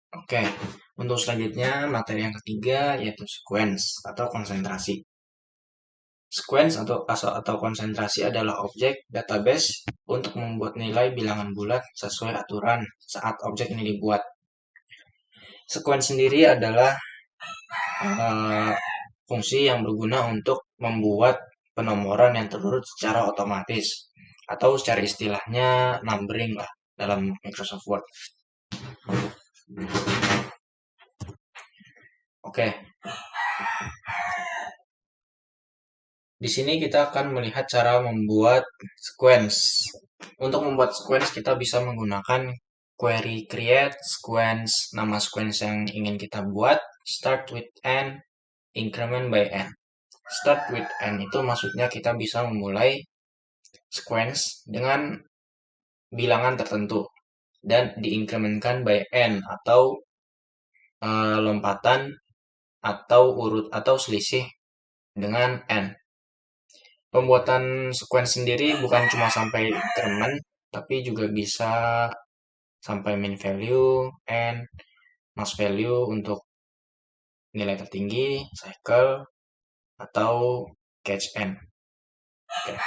Oke, untuk selanjutnya materi yang ketiga yaitu sequence atau konsentrasi. Sequence atau konsentrasi adalah objek database untuk membuat nilai bilangan bulat sesuai aturan saat objek ini dibuat. Sequence sendiri adalah uh, fungsi yang berguna untuk membuat penomoran yang terurut secara otomatis atau secara istilahnya numbering lah dalam Microsoft Word. Oke, di sini kita akan melihat cara membuat sequence. Untuk membuat sequence kita bisa menggunakan query create sequence, nama sequence yang ingin kita buat, start with n, increment by n. Start with n itu maksudnya kita bisa memulai sequence dengan bilangan tertentu dan diinkrementkan by n atau lompatan atau urut atau selisih dengan n. Pembuatan sequence sendiri bukan cuma sampai increment, tapi juga bisa sampai min value, n, max value untuk nilai tertinggi, cycle, atau catch n. Oke.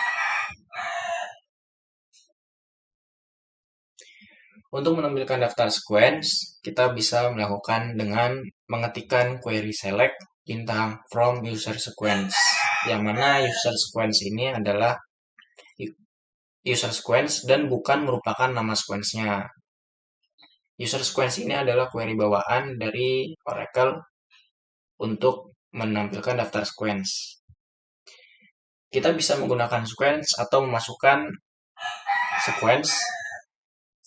Untuk menampilkan daftar sequence, kita bisa melakukan dengan mengetikkan query select bintang from user sequence. Yang mana user sequence ini adalah user sequence dan bukan merupakan nama sequence-nya. User sequence ini adalah query bawaan dari Oracle untuk menampilkan daftar sequence. Kita bisa menggunakan sequence atau memasukkan sequence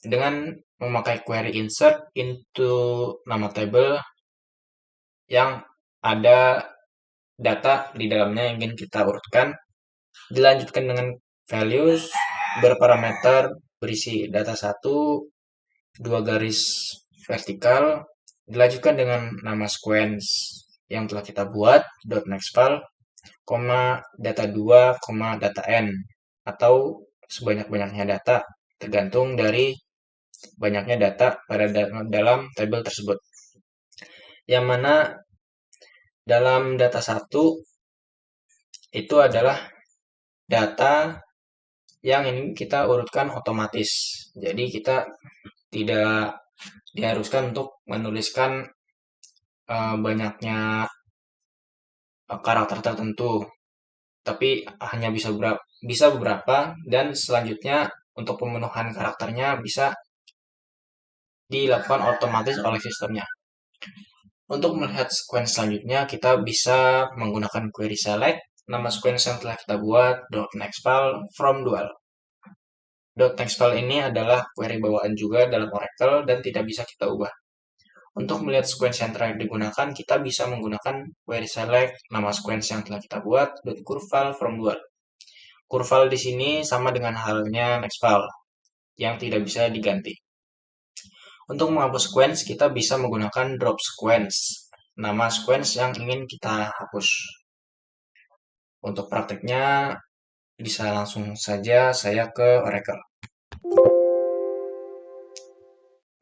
dengan memakai query insert into nama table yang ada data di dalamnya yang ingin kita urutkan. Dilanjutkan dengan values berparameter berisi data 1, 2 garis vertikal. Dilanjutkan dengan nama sequence yang telah kita buat, .nextfile, data 2, data n, atau sebanyak-banyaknya data, tergantung dari banyaknya data pada dalam tabel tersebut. Yang mana dalam data 1 itu adalah data yang ingin kita urutkan otomatis. Jadi kita tidak diharuskan untuk menuliskan banyaknya karakter tertentu, tapi hanya bisa beberapa, dan selanjutnya untuk pemenuhan karakternya bisa dilakukan otomatis oleh sistemnya. Untuk melihat sequence selanjutnya, kita bisa menggunakan query select nama sequence yang telah kita buat, .nextfile from dual. .nextfile ini adalah query bawaan juga dalam Oracle dan tidak bisa kita ubah. Untuk melihat sequence yang terakhir digunakan, kita bisa menggunakan query select nama sequence yang telah kita buat, .curval from dual. Curval di sini sama dengan halnya nextfile yang tidak bisa diganti. Untuk menghapus sequence, kita bisa menggunakan drop sequence, nama sequence yang ingin kita hapus. Untuk prakteknya, bisa langsung saja saya ke Oracle.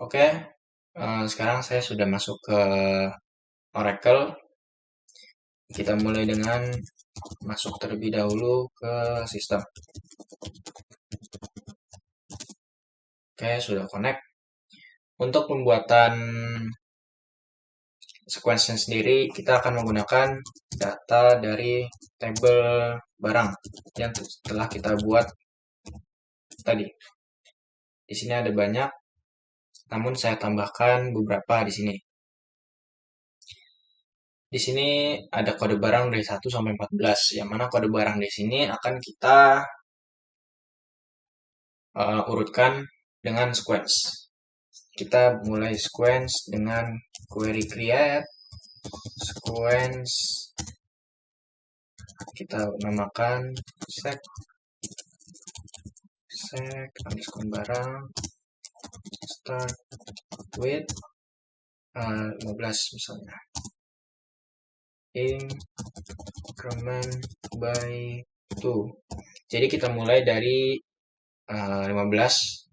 Oke, sekarang saya sudah masuk ke Oracle. Kita mulai dengan masuk terlebih dahulu ke sistem. Oke, sudah connect. Untuk pembuatan sequence sendiri, kita akan menggunakan data dari tabel barang yang telah kita buat tadi. Di sini ada banyak, namun saya tambahkan beberapa di sini. Di sini ada kode barang dari 1 sampai 14, yang mana kode barang di sini akan kita urutkan dengan sequence. Kita mulai sequence dengan query create sequence, kita namakan sec underscore barang start with 15 misalnya, increment by 2. Jadi kita mulai dari 15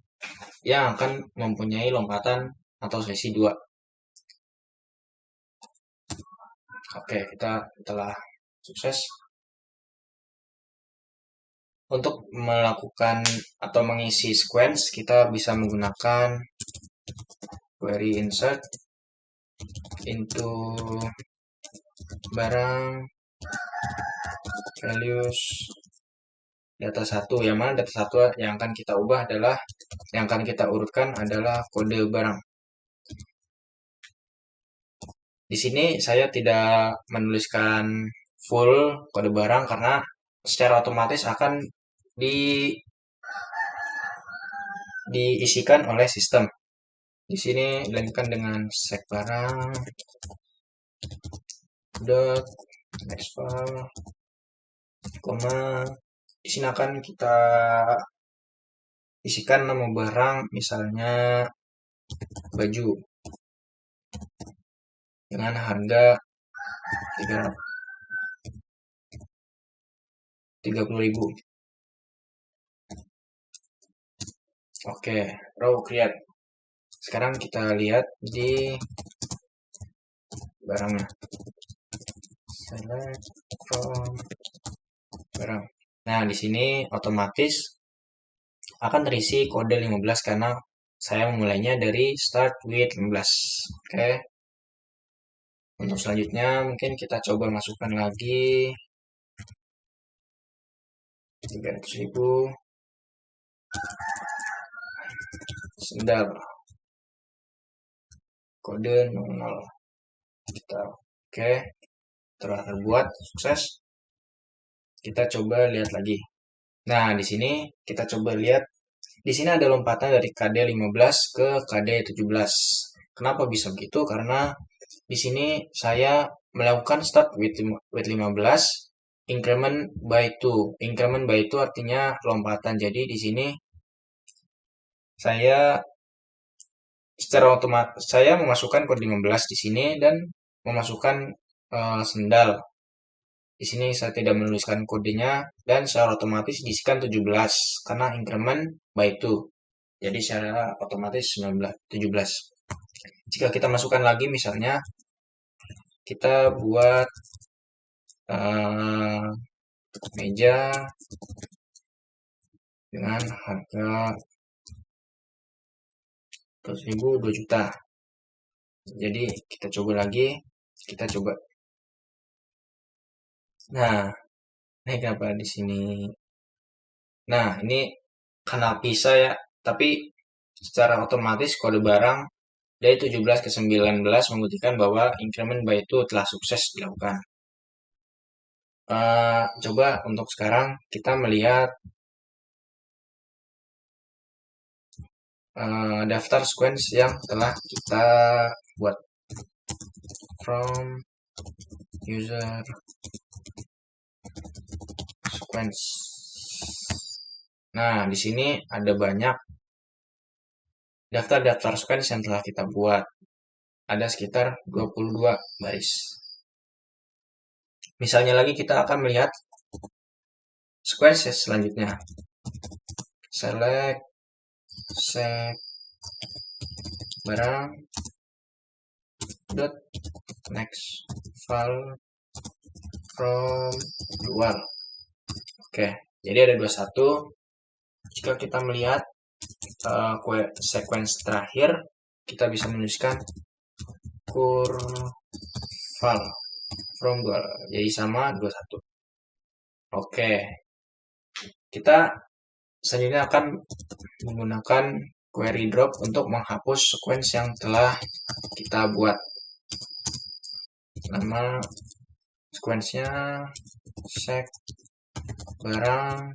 yang akan mempunyai lompatan atau sesi 2. Oke, kita telah sukses. Untuk melakukan atau mengisi sequence, kita bisa menggunakan query insert into barang values data 1. Yang mana data 1 yang akan kita ubah adalah, yang akan kita urutkan adalah kode barang. Di sini saya tidak menuliskan full kode barang karena secara otomatis akan diisikan oleh sistem. Di sini dilanjutkan dengan sek barang dot next file, koma. Di sini akan kita isikan nama barang, misalnya baju dengan harga 30.000. Oke, row create. Sekarang kita lihat di barangnya. Select from barang. Nah, di sini otomatis akan terisi kode 15 karena saya memulainya dari start with 15. Oke. Untuk selanjutnya mungkin kita coba masukkan lagi 300.000 sendal kode 00. Kita oke, telah terbuat sukses. Kita coba lihat lagi. Nah, di sini kita coba lihat. Di sini ada lompatan dari KD 15 ke KD 17. Kenapa bisa begitu? Karena di sini saya melakukan start with 15, increment by 2. Increment by 2 artinya lompatan. Jadi di sini saya secara otomatis saya memasukkan kode 15 di sini dan memasukkan sendal. Di sini saya tidak menuliskan kodenya dan secara otomatis diisikan 17 karena increment by 2. Jadi secara otomatis 17. Jika kita masukkan lagi misalnya kita buat meja dengan harga 100.000 2 juta. Jadi kita coba lagi, kita coba. Nah, ini kenapa di sini? Nah, ini karena bisa ya, tapi secara otomatis kode barang dari 17 ke 19 membuktikan bahwa increment by itu telah sukses dilakukan. Coba untuk sekarang kita melihat daftar sequence yang telah kita buat from user sequence. Nah, di sini ada banyak daftar-daftar sequence yang telah kita buat. Ada sekitar 22 baris. Misalnya lagi kita akan melihat sequence selanjutnya. Select set barang dot next file from dual. Oke, jadi ada 21. Jika kita melihat sequence terakhir, kita bisa menuliskan curval from dual, jadi sama 21. Oke, kita selanjutnya akan menggunakan query drop untuk menghapus sequence yang telah kita buat. Nama sequence-nya sek barang.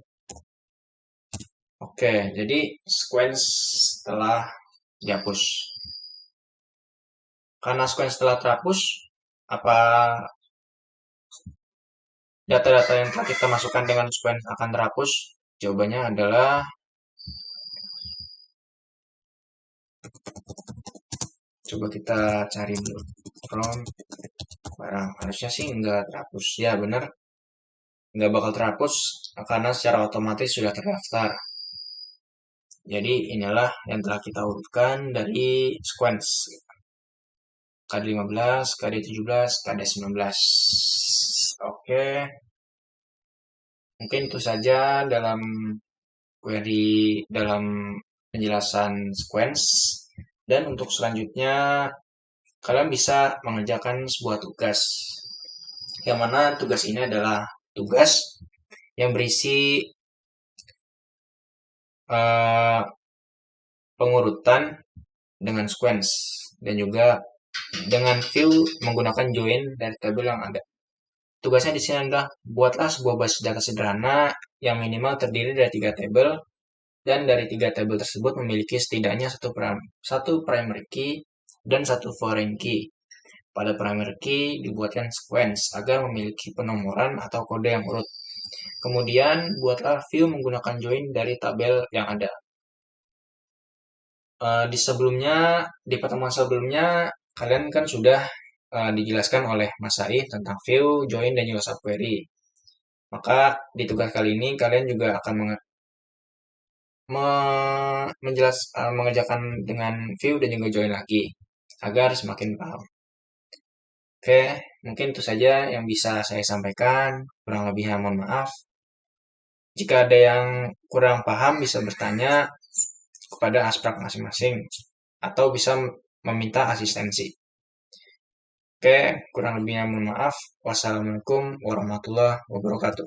Oke, jadi sequence telah dihapus. Karena sequence telah terhapus, apa data-data yang telah kita masukkan dengan sequence akan terhapus? Jawabannya adalah coba kita cari dulu from barang. Harusnya sih nggak terhapus. Ya benar, nggak bakal terhapus karena secara otomatis sudah terdaftar. Jadi inilah yang telah kita urutkan dari sequence. KD15, KD17, KD19. Oke, mungkin itu saja dalam dalam penjelasan sequence. Dan untuk selanjutnya, kalian bisa mengerjakan sebuah tugas. Yang mana tugas ini adalah tugas yang berisi pengurutan dengan sequence dan juga dengan view menggunakan join dari tabel yang ada. Tugasnya di sini adalah buatlah sebuah basis data sederhana yang minimal terdiri dari 3 tabel dan dari 3 tabel tersebut memiliki setidaknya satu primary key dan satu foreign key. Pada primary key dibuatkan sequence agar memiliki penomoran atau kode yang urut. Kemudian buatlah view menggunakan join dari tabel yang ada. Di pertemuan sebelumnya kalian kan sudah dijelaskan oleh Mas Said tentang view, join, dan juga subquery. Maka di tugas kali ini kalian juga akan mengerjakan dengan view dan juga join lagi agar semakin paham. Oke, mungkin itu saja yang bisa saya sampaikan. Kurang lebihnya mohon maaf. Jika ada yang kurang paham bisa bertanya kepada asprak masing-masing atau bisa meminta asistensi. Oke, kurang lebihnya mohon maaf. Wassalamualaikum warahmatullahi wabarakatuh.